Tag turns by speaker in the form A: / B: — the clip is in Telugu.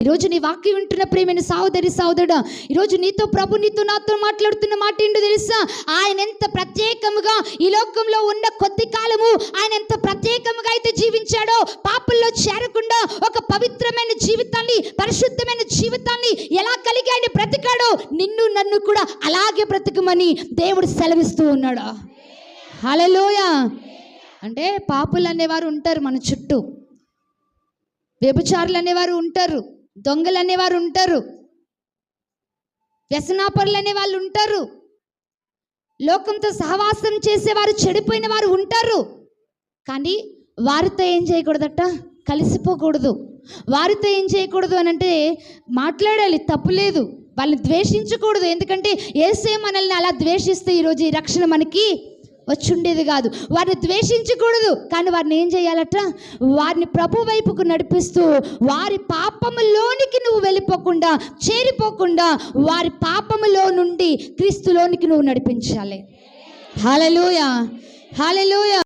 A: ఈరోజు నీ వాక్యం వింటున్న ప్రియమైన సహోదరుడా, ఈరోజు ప్రభు నీతో నాతో మాట్లాడుతున్న మాట ఏంటో తెలుసా? ఆయన ఎంత ప్రత్యేకముగా ఈ లోకంలో ఉన్న కొద్ది కాలము ఆయన ఎంత ప్రత్యేకముగా అయితే జీవించాడో, పాపంలో చేరకుండా ఒక పవిత్రమైన జీవితాన్ని, పరిశుద్ధమైన జీవితాన్ని ఎలా కలిగి ఆయన బ్రతికాడో, నిన్ను నన్ను కూడా అలాగే బ్రతకమని దేవుడు సెలవిస్తూ ఉన్నాడు. హల్లెలూయా. అంటే పాపులు అనేవారు ఉంటారు మన చుట్టూ, వ్యభిచారులు అనేవారు ఉంటారు, దొంగలు అనేవారు ఉంటారు, వ్యసనాపరులు అనేవాళ్ళు ఉంటారు, లోకంతో సహవాసం చేసేవారు, చెడిపోయిన వారు ఉంటారు. కానీ వారితో ఏం చేయకూడదట? కలిసిపోకూడదు. వారితో ఏం చేయకూడదు అని అంటే మాట్లాడాలి, తప్పులేదు. వాళ్ళని ద్వేషించకూడదు. ఎందుకంటే యేసే మనల్ని అలా ద్వేషిస్తే ఈరోజు ఈ రక్షణ మనకి వచ్చుండేది కాదు. వారిని ద్వేషించకూడదు, కానీ వారిని ఏం చేయాలట? వారిని ప్రభు వైపుకు నడిపిస్తూ వారి పాపములోనికి నువ్వు వెళ్ళిపోకుండా, చేరిపోకుండా వారి పాపములో నుండి క్రీస్తులోనికి నువ్వు నడిపించాలి. హల్లెలూయా, హల్లెలూయా.